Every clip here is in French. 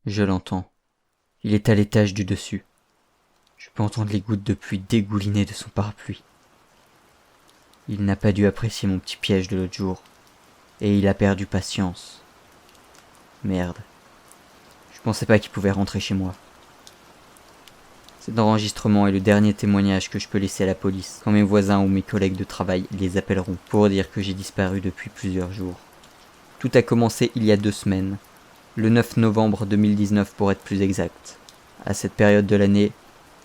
Je l'entends. Il est à l'étage du dessus. Je peux entendre les gouttes de pluie dégouliner de son parapluie. Il n'a pas dû apprécier mon petit piège de l'autre jour. Et il a perdu patience. Merde. Je pensais pas qu'il pouvait rentrer chez moi. Cet enregistrement est le dernier témoignage que je peux laisser à la police quand mes voisins ou mes collègues de travail les appelleront pour dire que j'ai disparu depuis plusieurs jours. Tout a commencé il y a 2 semaines, le 9 novembre 2019 pour être plus exact. À cette période de l'année,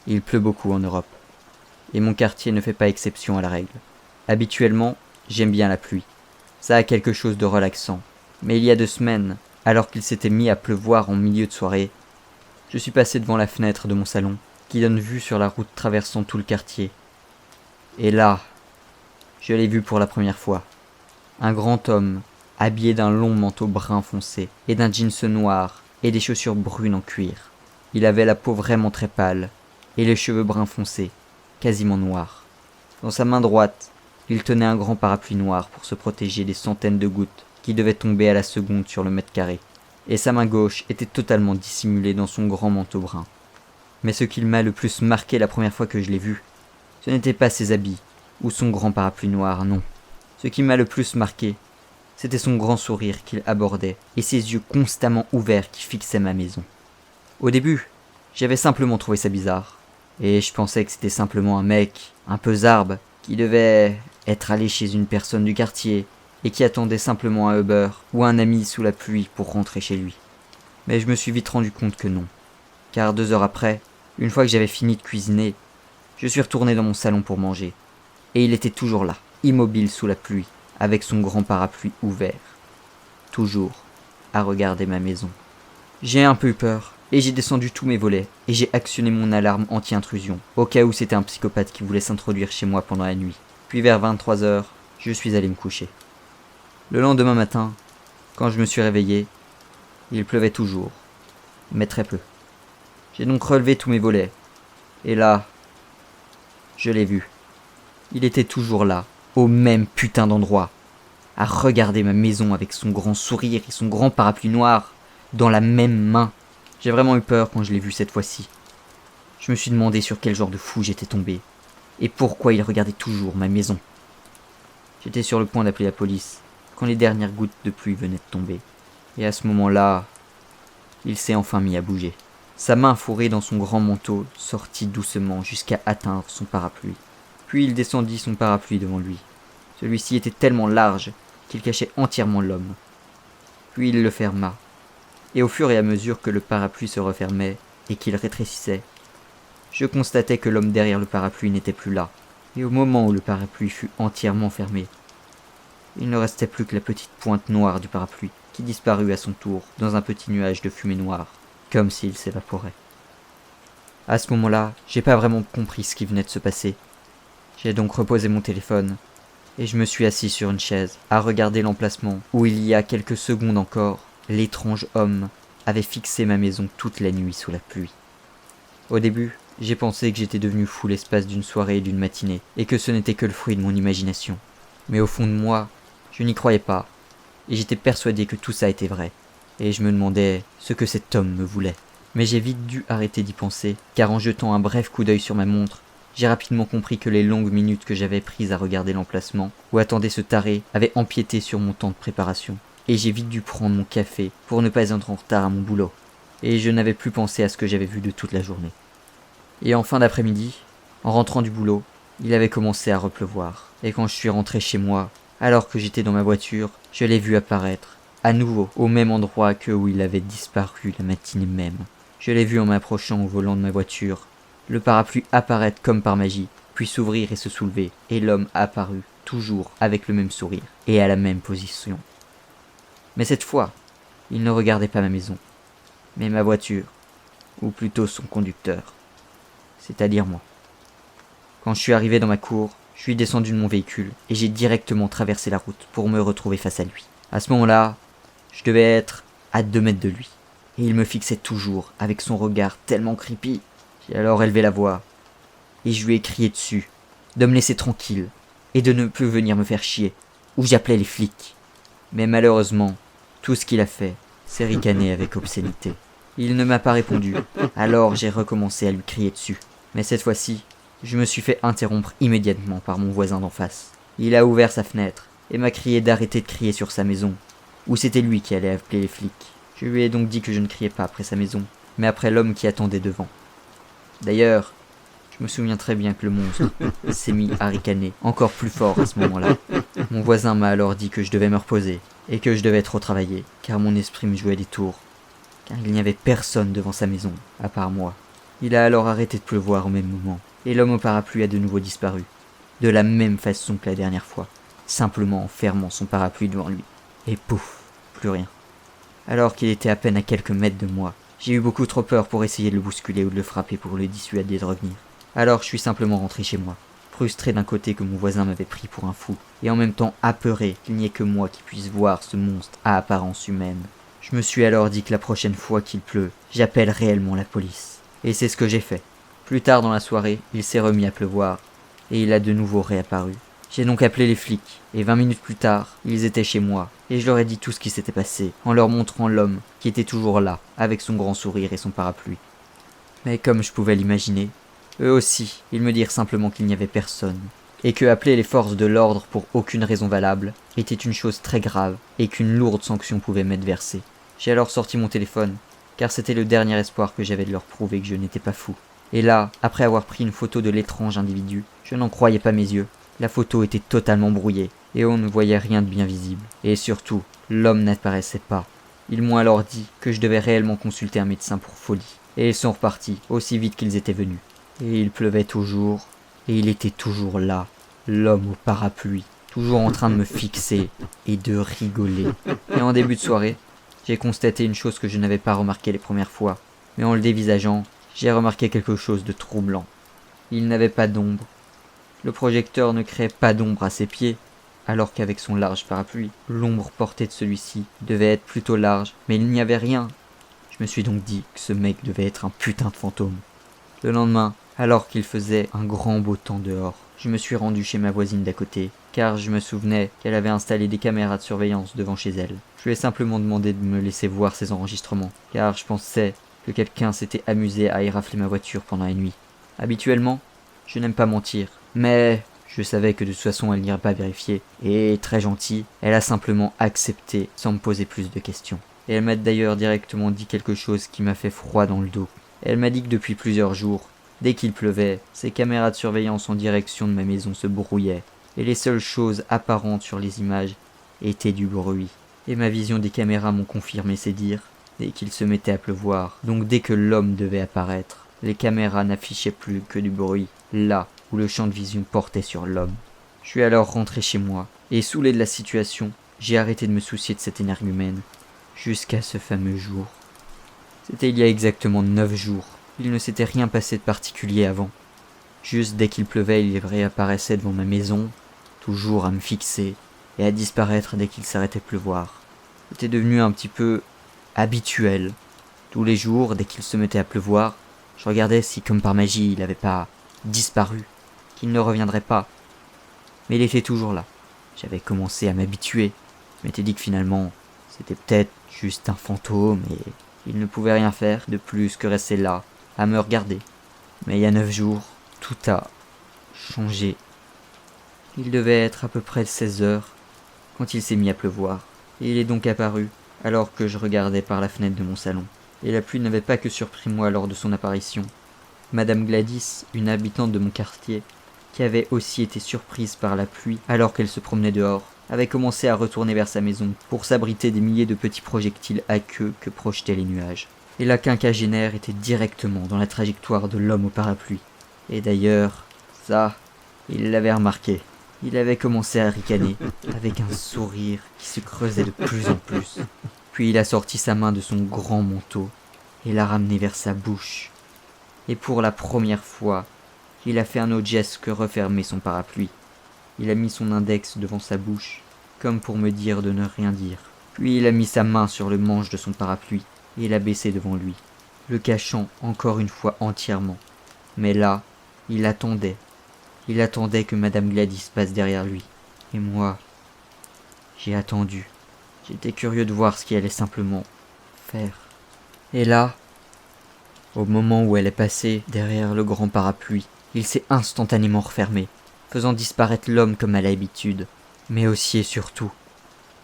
il pleut beaucoup en Europe. Et mon quartier ne fait pas exception à la règle. Habituellement, j'aime bien la pluie. Ça a quelque chose de relaxant. Mais il y a 2 semaines, alors qu'il s'était mis à pleuvoir en milieu de soirée, je suis passé devant la fenêtre de mon salon, qui donne vue sur la route traversant tout le quartier. Et là, je l'ai vu pour la première fois. Un grand homme, habillé d'un long manteau brun foncé, et d'un jeans noir, et des chaussures brunes en cuir. Il avait la peau vraiment très pâle, et les cheveux bruns foncés, quasiment noirs. Dans sa main droite, il tenait un grand parapluie noir pour se protéger des centaines de gouttes qui devaient tomber à la seconde sur le mètre carré. Et sa main gauche était totalement dissimulée dans son grand manteau brun. Mais ce qui m'a le plus marqué la première fois que je l'ai vu, ce n'était pas ses habits, ou son grand parapluie noir, non. Ce qui m'a le plus marqué, c'était son grand sourire qu'il abordait, et ses yeux constamment ouverts qui fixaient ma maison. Au début, j'avais simplement trouvé ça bizarre, et je pensais que c'était simplement un mec, un peu zarbe, qui devait être allé chez une personne du quartier, et qui attendait simplement un Uber, ou un ami sous la pluie pour rentrer chez lui. Mais je me suis vite rendu compte que non. Car 2 heures après, une fois que j'avais fini de cuisiner, je suis retourné dans mon salon pour manger. Et il était toujours là, immobile sous la pluie, avec son grand parapluie ouvert. Toujours à regarder ma maison. J'ai un peu eu peur, et j'ai descendu tous mes volets, et j'ai actionné mon alarme anti-intrusion, au cas où c'était un psychopathe qui voulait s'introduire chez moi pendant la nuit. Puis vers 23 heures, je suis allé me coucher. Le lendemain matin, quand je me suis réveillé, il pleuvait toujours, mais très peu. J'ai donc relevé tous mes volets. Et là, je l'ai vu. Il était toujours là, au même putain d'endroit, à regarder ma maison avec son grand sourire et son grand parapluie noir, dans la même main. J'ai vraiment eu peur quand je l'ai vu cette fois-ci. Je me suis demandé sur quel genre de fou j'étais tombé, et pourquoi il regardait toujours ma maison. J'étais sur le point d'appeler la police, quand les dernières gouttes de pluie venaient de tomber. Et à ce moment-là, il s'est enfin mis à bouger. Sa main fourrée dans son grand manteau sortit doucement jusqu'à atteindre son parapluie. Puis il descendit son parapluie devant lui. Celui-ci était tellement large qu'il cachait entièrement l'homme. Puis il le ferma. Et au fur et à mesure que le parapluie se refermait et qu'il rétrécissait, je constatais que l'homme derrière le parapluie n'était plus là. Et au moment où le parapluie fut entièrement fermé, il ne restait plus que la petite pointe noire du parapluie qui disparut à son tour dans un petit nuage de fumée noire, comme s'il s'évaporait. À ce moment-là, j'ai pas vraiment compris ce qui venait de se passer. J'ai donc reposé mon téléphone, et je me suis assis sur une chaise, à regarder l'emplacement où il y a quelques secondes encore, l'étrange homme avait fixé ma maison toute la nuit sous la pluie. Au début, j'ai pensé que j'étais devenu fou l'espace d'une soirée et d'une matinée, et que ce n'était que le fruit de mon imagination. Mais au fond de moi, je n'y croyais pas, et j'étais persuadé que tout ça était vrai. Et je me demandais ce que cet homme me voulait. Mais j'ai vite dû arrêter d'y penser, car en jetant un bref coup d'œil sur ma montre, j'ai rapidement compris que les longues minutes que j'avais prises à regarder l'emplacement, où attendait ce taré, avaient empiété sur mon temps de préparation. Et j'ai vite dû prendre mon café pour ne pas être en retard à mon boulot. Et je n'avais plus pensé à ce que j'avais vu de toute la journée. Et en fin d'après-midi, en rentrant du boulot, il avait commencé à repleuvoir. Et quand je suis rentré chez moi, alors que j'étais dans ma voiture, je l'ai vu apparaître, à nouveau, au même endroit que où il avait disparu la matinée même. Je l'ai vu en m'approchant au volant de ma voiture, le parapluie apparaître comme par magie, puis s'ouvrir et se soulever, et l'homme apparut, toujours avec le même sourire, et à la même position. Mais cette fois, il ne regardait pas ma maison, mais ma voiture, ou plutôt son conducteur, c'est-à-dire moi. Quand je suis arrivé dans ma cour, je suis descendu de mon véhicule, et j'ai directement traversé la route pour me retrouver face à lui. À ce moment-là, je devais être à 2 mètres de lui, et il me fixait toujours avec son regard tellement creepy. J'ai alors élevé la voix, et je lui ai crié dessus, de me laisser tranquille, et de ne plus venir me faire chier, ou j'appelais les flics. Mais malheureusement, tout ce qu'il a fait, c'est ricaner avec obscénité. Il ne m'a pas répondu, alors j'ai recommencé à lui crier dessus. Mais cette fois-ci, je me suis fait interrompre immédiatement par mon voisin d'en face. Il a ouvert sa fenêtre et m'a crié d'arrêter de crier sur sa maison, ou c'était lui qui allait appeler les flics. Je lui ai donc dit que je ne criais pas après sa maison, mais après l'homme qui attendait devant. D'ailleurs, je me souviens très bien que le monstre s'est mis à ricaner encore plus fort à ce moment-là. Mon voisin m'a alors dit que je devais me reposer et que je devais trop travailler, car mon esprit me jouait des tours, car il n'y avait personne devant sa maison, à part moi. Il a alors arrêté de pleuvoir au même moment, et l'homme au parapluie a de nouveau disparu, de la même façon que la dernière fois, simplement en fermant son parapluie devant lui. Et pouf, plus rien. Alors qu'il était à peine à quelques mètres de moi, j'ai eu beaucoup trop peur pour essayer de le bousculer ou de le frapper pour le dissuader de revenir. Alors je suis simplement rentré chez moi, frustré d'un côté que mon voisin m'avait pris pour un fou, et en même temps apeuré qu'il n'y ait que moi qui puisse voir ce monstre à apparence humaine. Je me suis alors dit que la prochaine fois qu'il pleut, j'appelle réellement la police. Et c'est ce que j'ai fait. Plus tard dans la soirée, il s'est remis à pleuvoir, et il a de nouveau réapparu. J'ai donc appelé les flics, et 20 minutes plus tard, ils étaient chez moi, et je leur ai dit tout ce qui s'était passé, en leur montrant l'homme qui était toujours là, avec son grand sourire et son parapluie. Mais comme je pouvais l'imaginer, eux aussi, ils me dirent simplement qu'il n'y avait personne, et que appeler les forces de l'ordre pour aucune raison valable était une chose très grave, et qu'une lourde sanction pouvait m'être versée. J'ai alors sorti mon téléphone, car c'était le dernier espoir que j'avais de leur prouver que je n'étais pas fou. Et là, après avoir pris une photo de l'étrange individu, je n'en croyais pas mes yeux. La photo était totalement brouillée, et on ne voyait rien de bien visible. Et surtout, l'homme n'apparaissait pas. Ils m'ont alors dit que je devais réellement consulter un médecin pour folie. Et ils sont repartis, aussi vite qu'ils étaient venus. Et il pleuvait toujours, et il était toujours là, l'homme au parapluie, toujours en train de me fixer et de rigoler. Et en début de soirée, j'ai constaté une chose que je n'avais pas remarqué les premières fois, mais en le dévisageant, j'ai remarqué quelque chose de troublant. Il n'avait pas d'ombre. Le projecteur ne créait pas d'ombre à ses pieds, alors qu'avec son large parapluie, l'ombre portée de celui-ci devait être plutôt large, mais il n'y avait rien. Je me suis donc dit que ce mec devait être un putain de fantôme. Le lendemain, alors qu'il faisait un grand beau temps dehors, je me suis rendu chez ma voisine d'à côté, car je me souvenais qu'elle avait installé des caméras de surveillance devant chez elle. Je lui ai simplement demandé de me laisser voir ses enregistrements, car je pensais que quelqu'un s'était amusé à y rafler ma voiture pendant la nuit. Habituellement, je n'aime pas mentir, mais je savais que de toute façon elle n'irait pas vérifier, et très gentille, elle a simplement accepté sans me poser plus de questions. Et elle m'a d'ailleurs directement dit quelque chose qui m'a fait froid dans le dos. Elle m'a dit que depuis plusieurs jours, dès qu'il pleuvait, ces caméras de surveillance en direction de ma maison se brouillaient, et les seules choses apparentes sur les images étaient du bruit. Et ma vision des caméras m'ont confirmé ces dires, dès qu'il se mettait à pleuvoir, donc dès que l'homme devait apparaître, les caméras n'affichaient plus que du bruit, là où le champ de vision portait sur l'homme. Je suis alors rentré chez moi, et saoulé de la situation, j'ai arrêté de me soucier de cet énergumène, jusqu'à ce fameux jour. C'était il y a exactement 9 jours. Il ne s'était rien passé de particulier avant. Juste dès qu'il pleuvait, il réapparaissait devant ma maison, toujours à me fixer, et à disparaître dès qu'il s'arrêtait de pleuvoir. C'était devenu un petit peu habituel. Tous les jours, dès qu'il se mettait à pleuvoir, je regardais si, comme par magie, il n'avait pas disparu, qu'il ne reviendrait pas. Mais il était toujours là. J'avais commencé à m'habituer. Je m'étais dit que finalement, c'était peut-être juste un fantôme et il ne pouvait rien faire de plus que rester là, à me regarder. Mais il y a 9 jours, tout a changé. Il devait être à peu près 16 heures quand il s'est mis à pleuvoir. Et il est donc apparu alors que je regardais par la fenêtre de mon salon. Et la pluie n'avait pas que surpris moi lors de son apparition. Madame Gladys, une habitante de mon quartier, qui avait aussi été surprise par la pluie alors qu'elle se promenait dehors, avait commencé à retourner vers sa maison pour s'abriter des milliers de petits projectiles à queue que projetaient les nuages. Et la quinquagénaire était directement dans la trajectoire de l'homme au parapluie. Et d'ailleurs, ça, il l'avait remarqué. Il avait commencé à ricaner, avec un sourire qui se creusait de plus en plus. Puis il a sorti sa main de son grand manteau et l'a ramenée vers sa bouche. Et pour la première fois, il a fait un autre geste que refermer son parapluie. Il a mis son index devant sa bouche, comme pour me dire de ne rien dire. Puis il a mis sa main sur le manche de son parapluie et l'a baissé devant lui, le cachant encore une fois entièrement. Mais là, il attendait. Il attendait que Madame Gladys passe derrière lui. Et moi, j'ai attendu. J'étais curieux de voir ce qu'il allait simplement faire. Et là, Au moment où elle est passée derrière le grand parapluie, il s'est instantanément refermé, faisant disparaître l'homme comme à l'habitude, mais aussi et surtout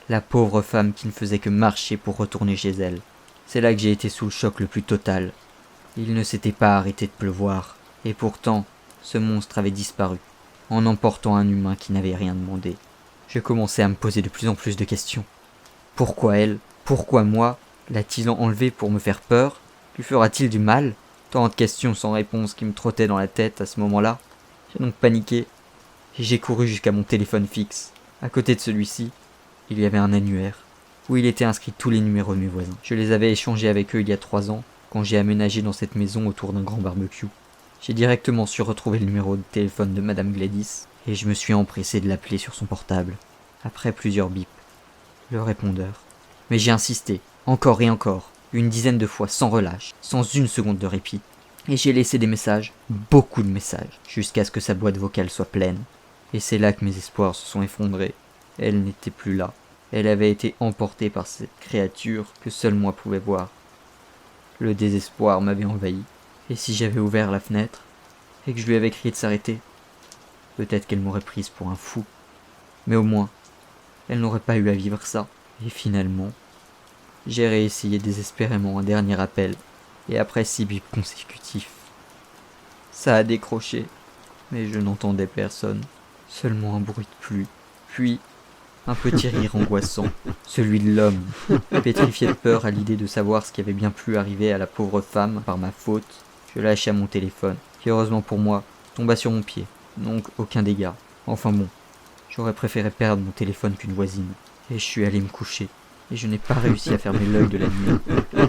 la pauvre femme qui ne faisait que marcher pour retourner chez elle. C'est là que j'ai été sous le choc le plus total. Il ne s'était pas arrêté de pleuvoir, et pourtant, ce monstre avait disparu, en emportant un humain qui n'avait rien demandé. Je commençais à me poser de plus en plus de questions. Pourquoi elle? Pourquoi moi? L'a-t-il enlevé pour me faire peur? Lui fera-t-il du mal? Tant de questions sans réponse qui me trottaient dans la tête à ce moment-là. J'ai donc paniqué, et j'ai couru jusqu'à mon téléphone fixe. À côté de celui-ci, il y avait un annuaire, où il était inscrit tous les numéros de mes voisins. Je les avais échangés avec eux il y a 3 ans, quand j'ai aménagé dans cette maison autour d'un grand barbecue. J'ai directement su retrouver le numéro de téléphone de Madame Gladys, et je me suis empressé de l'appeler sur son portable. Après plusieurs bips, le répondeur. Mais j'ai insisté, encore et encore, une dizaine de fois sans relâche, sans une seconde de répit. Et j'ai laissé des messages, beaucoup de messages, jusqu'à ce que sa boîte vocale soit pleine. Et c'est là que mes espoirs se sont effondrés. Elle n'était plus là. Elle avait été emportée par cette créature que seul moi pouvais voir. Le désespoir m'avait envahi. Et si j'avais ouvert la fenêtre, et que je lui avais crié de s'arrêter, peut-être qu'elle m'aurait prise pour un fou. Mais au moins, elle n'aurait pas eu à vivre ça. Et finalement, j'ai réessayé désespérément un dernier appel, et après 6 bips consécutifs, ça a décroché, mais je n'entendais personne, seulement un bruit de pluie, puis un petit rire angoissant, celui de l'homme, pétrifié de peur à l'idée de savoir ce qui avait bien pu arriver à la pauvre femme par ma faute. Je lâchai mon téléphone, qui heureusement pour moi, tomba sur mon pied, donc aucun dégât. Enfin bon, j'aurais préféré perdre mon téléphone qu'une voisine, et je suis allé me coucher. Et je n'ai pas réussi à fermer l'œil de la nuit.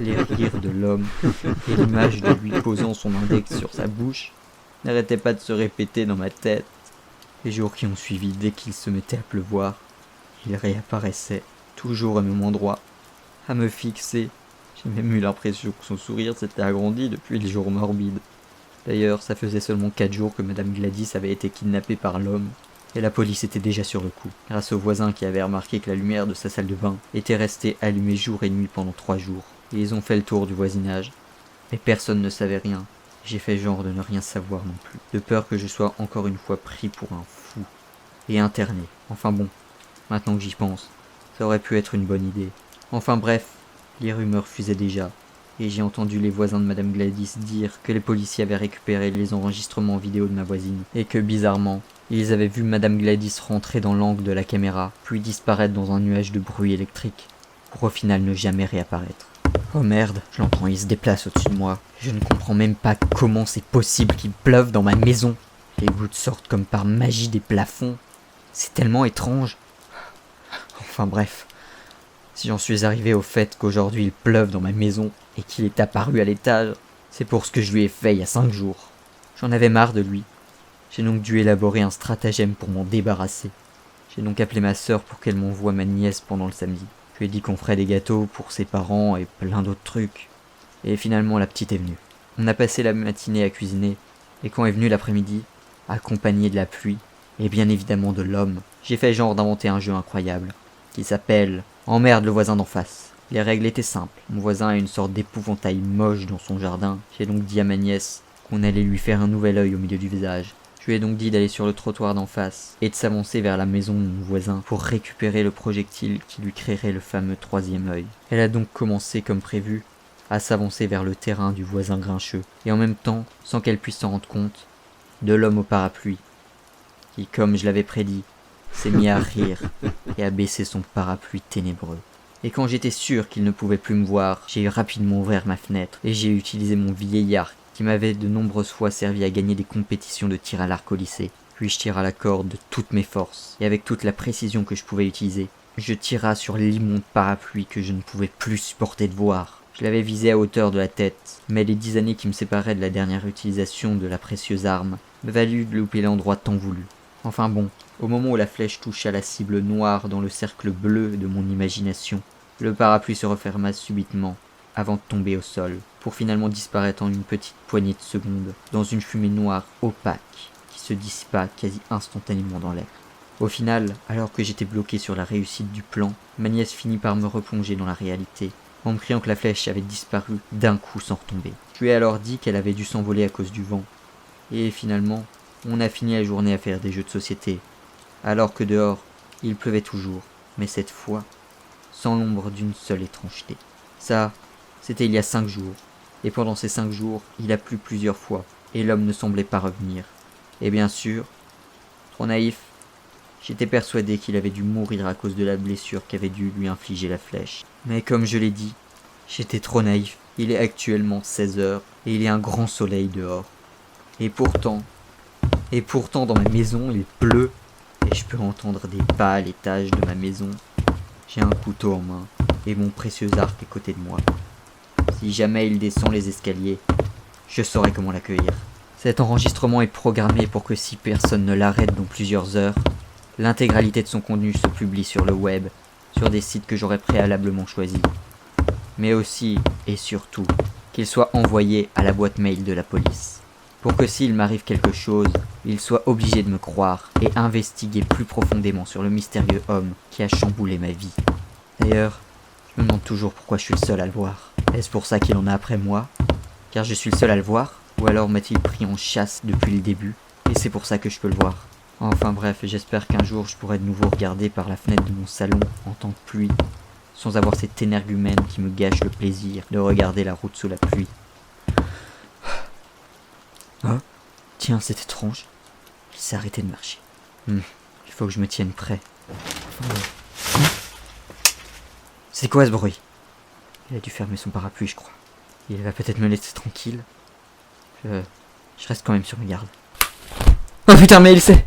Les rires de l'homme et l'image de lui posant son index sur sa bouche n'arrêtaient pas de se répéter dans ma tête. Les jours qui ont suivi, dès qu'il se mettait à pleuvoir, il réapparaissait, toujours au même endroit, à me fixer. J'ai même eu l'impression que son sourire s'était agrandi depuis les jours morbides. D'ailleurs, ça faisait seulement 4 jours que Madame Gladys avait été kidnappée par l'homme, et la police était déjà sur le coup, grâce aux voisins qui avaient remarqué que la lumière de sa salle de bain était restée allumée jour et nuit pendant 3 jours. Et ils ont fait le tour du voisinage. Mais personne ne savait rien. J'ai fait genre de ne rien savoir non plus, de peur que je sois encore une fois pris pour un fou, et interné. Enfin bon, maintenant que j'y pense, ça aurait pu être une bonne idée. Enfin bref, les rumeurs fusaient déjà, et j'ai entendu les voisins de Madame Gladys dire que les policiers avaient récupéré les enregistrements vidéo de ma voisine, et que bizarrement, ils avaient vu Madame Gladys rentrer dans l'angle de la caméra, puis disparaître dans un nuage de bruit électrique, pour au final ne jamais réapparaître. Oh merde, je l'entends, il se déplace au-dessus de moi. Je ne comprends même pas comment c'est possible qu'il pleuve dans ma maison. Les gouttes sortent comme par magie des plafonds. C'est tellement étrange. Enfin bref, si j'en suis arrivé au fait qu'aujourd'hui il pleuve dans ma maison et qu'il est apparu à l'étage, c'est pour ce que je lui ai fait il y a 5 jours. J'en avais marre de lui. J'ai donc dû élaborer un stratagème pour m'en débarrasser. J'ai donc appelé ma sœur pour qu'elle m'envoie ma nièce pendant le samedi. Je lui ai dit qu'on ferait des gâteaux pour ses parents et plein d'autres trucs. Et finalement la petite est venue. On a passé la matinée à cuisiner, et quand est venue l'après-midi, accompagnée de la pluie, et bien évidemment de l'homme, j'ai fait genre d'inventer un jeu incroyable, qui s'appelle « Emmerde le voisin d'en face ». Les règles étaient simples. Mon voisin a une sorte d'épouvantail moche dans son jardin. J'ai donc dit à ma nièce qu'on allait lui faire un nouvel œil au milieu du visage. Je lui ai donc dit d'aller sur le trottoir d'en face et de s'avancer vers la maison de mon voisin pour récupérer le projectile qui lui créerait le fameux 3e œil. Elle a donc commencé comme prévu à s'avancer vers le terrain du voisin grincheux et en même temps, sans qu'elle puisse s'en rendre compte, de l'homme au parapluie qui, comme je l'avais prédit, s'est mis à rire et à baisser son parapluie ténébreux. Et quand j'étais sûr qu'il ne pouvait plus me voir, j'ai rapidement ouvert ma fenêtre et j'ai utilisé mon vieil arc qui m'avait de nombreuses fois servi à gagner des compétitions de tir à l'arc au lycée. Puis je tira la corde de toutes mes forces, et avec toute la précision que je pouvais utiliser, je tira sur l'immonde parapluie que je ne pouvais plus supporter de voir. Je l'avais visé à hauteur de la tête, mais les 10 années qui me séparaient de la dernière utilisation de la précieuse arme me valut de louper l'endroit tant voulu. Enfin bon, au moment où la flèche toucha la cible noire dans le cercle bleu de mon imagination, le parapluie se referma subitement, avant de tomber au sol, pour finalement disparaître en une petite poignée de secondes, dans une fumée noire opaque, qui se dissipa quasi instantanément dans l'air. Au final, alors que j'étais bloqué sur la réussite du plan, ma nièce finit par me replonger dans la réalité, en me criant que la flèche avait disparu d'un coup sans retomber. Je lui ai alors dit qu'elle avait dû s'envoler à cause du vent. Et finalement, on a fini la journée à faire des jeux de société, alors que dehors, il pleuvait toujours, mais cette fois, sans l'ombre d'une seule étrangeté. Ça, c'était il y a 5 jours, et pendant ces 5 jours, il a plu plusieurs fois, et l'homme ne semblait pas revenir. Et bien sûr, trop naïf, j'étais persuadé qu'il avait dû mourir à cause de la blessure qu'avait dû lui infliger la flèche. Mais comme je l'ai dit, j'étais trop naïf. Il est actuellement 16 heures, et il y a un grand soleil dehors. Et pourtant dans ma maison, il pleut, et je peux entendre des pas à l'étage de ma maison. J'ai un couteau en main, et mon précieux arc à côté de moi. Si jamais il descend les escaliers, je saurai comment l'accueillir. Cet enregistrement est programmé pour que si personne ne l'arrête dans plusieurs heures, l'intégralité de son contenu se publie sur le web, sur des sites que j'aurais préalablement choisis. Mais aussi, et surtout, qu'il soit envoyé à la boîte mail de la police. Pour que s'il m'arrive quelque chose, il soit obligé de me croire et investiguer plus profondément sur le mystérieux homme qui a chamboulé ma vie. D'ailleurs, je me demande toujours pourquoi je suis le seul à le voir. Est-ce pour ça qu'il en a après moi? Car je suis le seul à le voir? Ou alors m'a-t-il pris en chasse depuis le début, et c'est pour ça que je peux le voir? Enfin bref, j'espère qu'un jour je pourrai de nouveau regarder par la fenêtre de mon salon en temps de pluie, sans avoir cet énergumène qui me gâche le plaisir de regarder la route sous la pluie. Oh, tiens, c'est étrange. Il s'est arrêté de marcher. Il faut que je me tienne prêt. C'est quoi ce bruit? Il a dû fermer son parapluie, je crois. Il va peut-être me laisser tranquille. Je reste quand même sur mes gardes. Oh putain, mais il sait.